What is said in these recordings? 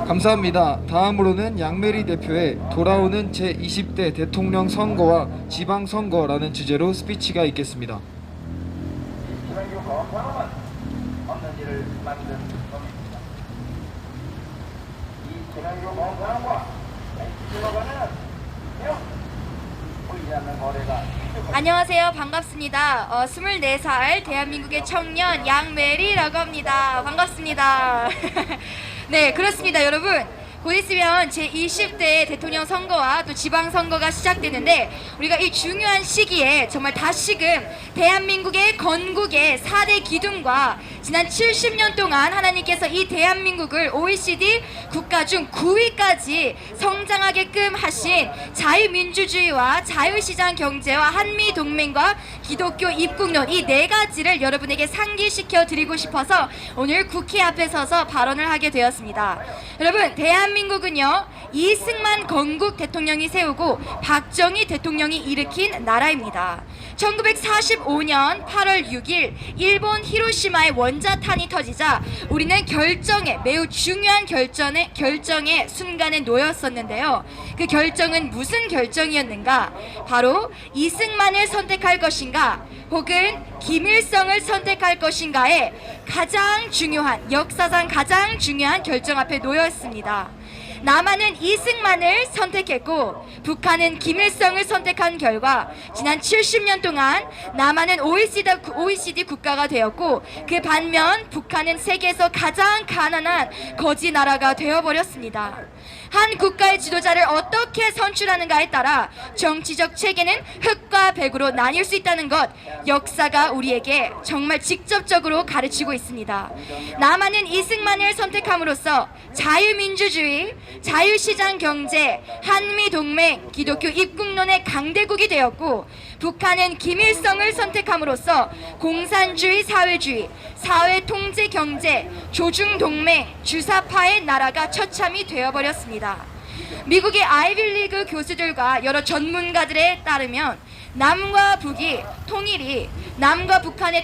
감사합니다. 다음으로는 양메리 대표의 돌아오는 제20대 대통령 선거와 지방선거라는 주제로 스피치가 있겠습니다. 지방교 건강은 없는 일을 만든 겁니다. 이 지방교 건강과 들어가는 보이지 않는 거래가 안녕하세요. 반갑습니다. 24살 대한민국의 청년 양메리라고 합니다. 반갑습니다. 네, 그렇습니다. 여러분, 곧 있으면 제20대 대통령 선거와 또 지방선거가 시작되는데, 우리가 이 중요한 시기에 정말 다시금 대한민국의 건국의 4대 기둥과 지난 70년 동안 하나님께서 이 대한민국을 OECD 국가 중 9위까지 성장하게끔 하신 자유민주주의와 자유시장 경제와 한미동맹과 기독교 입국론, 이 4가지를 여러분에게 상기시켜 드리고 싶어서 오늘 국회 앞에 서서 발언을 하게 되었습니다. 여러분, 대한민국은요, 이승만 건국 대통령이 세우고 박정희 대통령이 일으킨 나라입니다. 1945년 8월 6일 일본 히로시마의 원자탄이 터지자 우리는 매우 중요한 결정의 순간에 놓였었는데요. 그 결정은 무슨 결정이었는가? 바로 이승만을 선택할 것인가 혹은 김일성을 선택할 것인가에 역사상 가장 중요한 결정 앞에 놓였습니다. 남한은 이승만을 선택했고 북한은 김일성을 선택한 결과 지난 70년 동안 남한은 OECD 국가가 되었고, 그 반면 북한은 세계에서 가장 가난한 거지 나라가 되어버렸습니다. 한 국가의 지도자를 어떻게 선출하는가에 따라 정치적 체계는 흑과 백으로 나뉠 수 있다는 것, 역사가 우리에게 정말 직접적으로 가르치고 있습니다. 남한은 이승만을 선택함으로써 자유민주주의, 자유시장 경제, 한미동맹, 기독교 입국론의 강대국이 되었고, 북한은 김일성을 선택함으로써 공산주의 사회주의, 사회통제 경제, 조중동맹, 주사파의 나라가 처참히 되어버렸습니다. 미국의 아이비리그 교수들과 여러 전문가들에 따르면 남과 북한의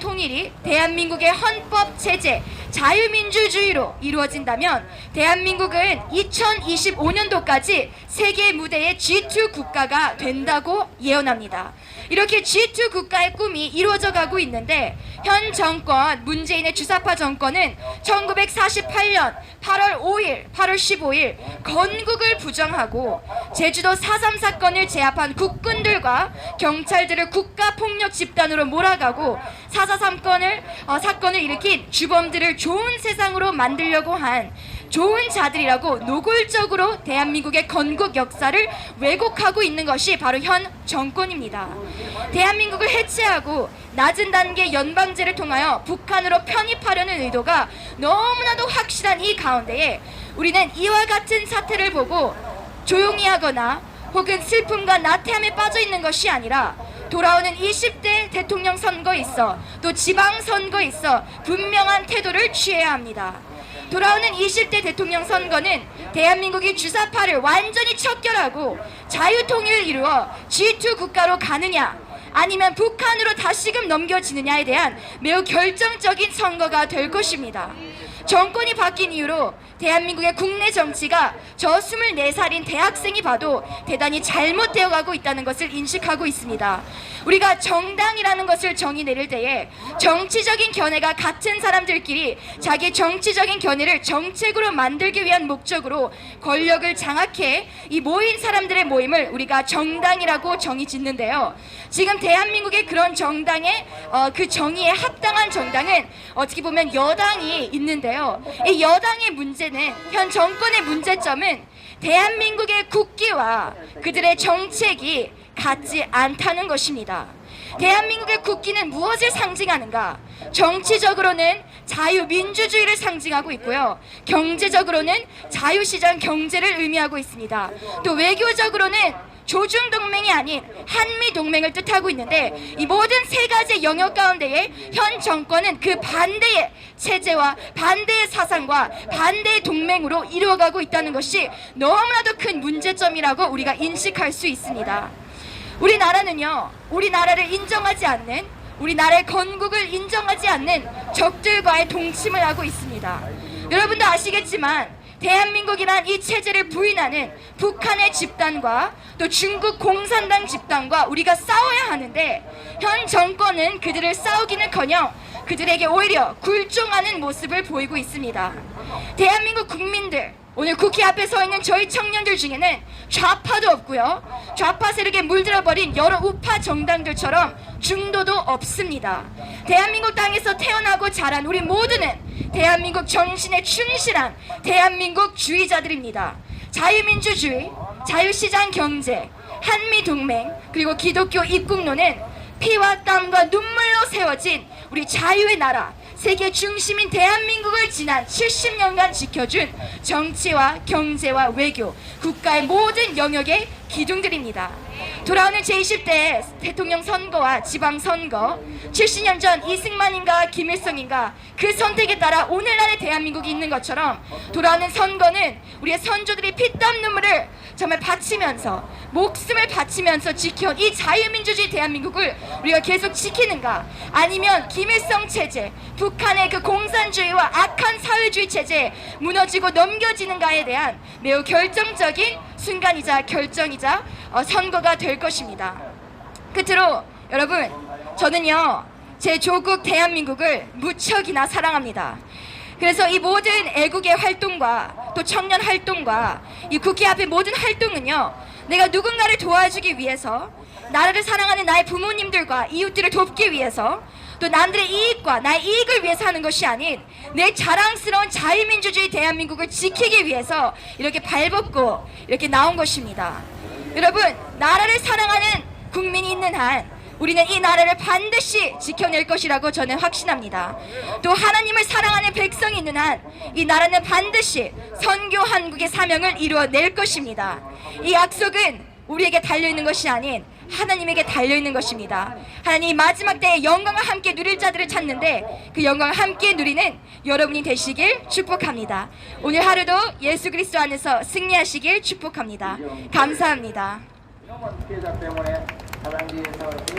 통일이 대한민국의 헌법 체제, 자유민주주의로 이루어진다면 대한민국은 2025년도까지 세계 무대의 G2 국가가 된다고 예언합니다. 이렇게 G2 국가의 꿈이 이루어져 가고 있는데, 현 정권, 문재인의 주사파 정권은 1948년 8월 15일 건국을 부정하고 제주도 4.3 사건을 제압한 국군들과 경찰들을 국가폭력 집단으로 몰아가고 4.3 사건을 일으킨 주범들을 좋은 세상으로 만들려고 한 좋은 자들이라고 노골적으로 대한민국의 건국 역사를 왜곡하고 있는 것이 바로 현 정권입니다. 대한민국을 해체하고 낮은 단계 연방제를 통하여 북한으로 편입하려는 의도가 너무나도 확실한 이 가운데에 우리는 이와 같은 사태를 보고 조용히 하거나 혹은 슬픔과 나태함에 빠져 있는 것이 아니라 돌아오는 20대 대통령 선거에 있어 또 지방선거에 있어 분명한 태도를 취해야 합니다. 돌아오는 20대 대통령 선거는 대한민국이 주사파를 완전히 척결하고 자유통일을 이루어 G2 국가로 가느냐 아니면 북한으로 다시금 넘겨지느냐에 대한 매우 결정적인 선거가 될 것입니다. 정권이 바뀐 이후로 대한민국의 국내 정치가 저 24살인 대학생이 봐도 대단히 잘못되어 가고 있다는 것을 인식하고 있습니다. 우리가 정당이라는 것을 정의 내릴 때에 정치적인 견해가 같은 사람들끼리 자기 정치적인 견해를 정책으로 만들기 위한 목적으로 권력을 장악해 이 모인 사람들의 모임을 우리가 정당이라고 정의 짓는데요. 지금 대한민국의 그런 정당의 그 정의에 합당한 정당은 어떻게 보면 여당이 있는데요. 이 여당의 문제는, 현 정권의 문제점은 대한민국의 국기와 그들의 정책이 같지 않다는 것입니다. 대한민국의 국기는 무엇을 상징하는가? 정치적으로는 자유민주주의를 상징하고 있고요. 경제적으로는 자유시장 경제를 의미하고 있습니다. 또 외교적으로는 조중동맹이 아닌 한미동맹을 뜻하고 있는데, 이 모든 세 가지 영역 가운데에 현 정권은 그 반대의 체제와 반대의 사상과 반대의 동맹으로 이루어가고 있다는 것이 너무나도 큰 문제점이라고 우리가 인식할 수 있습니다. 우리나라는요, 우리나라를 인정하지 않는, 우리나라의 건국을 인정하지 않는 적들과의 동침을 하고 있습니다. 여러분도 아시겠지만 대한민국이란 이 체제를 부인하는 북한의 집단과 또 중국 공산당 집단과 우리가 싸워야 하는데 현 정권은 그들을 싸우기는커녕 그들에게 오히려 굴종하는 모습을 보이고 있습니다. 대한민국 국민들, 오늘 국회 앞에 서 있는 저희 청년들 중에는 좌파도 없고요, 좌파 세력에 물들어버린 여러 우파 정당들처럼 중도도 없습니다. 대한민국 땅에서 태어나고 자란 우리 모두는 대한민국 정신에 충실한 대한민국 주의자들입니다. 자유민주주의, 자유시장 경제, 한미동맹, 그리고 기독교 입국론은 피와 땀과 눈물로 세워진 우리 자유의 나라, 세계 중심인 대한민국을 지난 70년간 지켜준 정치와 경제와 외교, 국가의 모든 영역의 기둥들입니다. 돌아오는 제20대 대통령 선거와 지방선거, 70년 전 이승만인가 김일성인가 그 선택에 따라 오늘날의 대한민국이 있는 것처럼 돌아오는 선거는 우리의 선조들이 피땀 눈물을 정말 바치면서, 목숨을 바치면서 지켜온 이 자유민주주의 대한민국을 우리가 계속 지키는가, 아니면 김일성 체제, 북한의 그 공산주의와 악한 사회주의 체제에 무너지고 넘겨지는가에 대한 매우 결정적인 순간이자 결정이자 선거가 될 것입니다. 끝으로 여러분, 저는요 제 조국 대한민국을 무척이나 사랑합니다. 그래서 이 모든 애국의 활동과 또 청년 활동과 이 국회 앞의 모든 활동은요, 내가 누군가를 도와주기 위해서, 나라를 사랑하는 나의 부모님들과 이웃들을 돕기 위해서, 또 남들의 이익과 나의 이익을 위해서 하는 것이 아닌 내 자랑스러운 자유민주주의 대한민국을 지키기 위해서 이렇게 발벗고 이렇게 나온 것입니다. 여러분, 나라를 사랑하는 국민이 있는 한 우리는 이 나라를 반드시 지켜낼 것이라고 저는 확신합니다. 또 하나님을 사랑하는 백성이 있는 한 이 나라는 반드시 선교 한국의 사명을 이루어낼 것입니다. 이 약속은 우리에게 달려있는 것이 아닌 하나님에게 달려있는 것입니다. 하나님 마지막 때에 영광을 함께 누릴 자들을 찾는데 그 영광을 함께 누리는 여러분이 되시길 축복합니다. 오늘 하루도 예수 그리스도 안에서 승리하시길 축복합니다. 감사합니다. 이놈은 피해자 때문에 사장지에서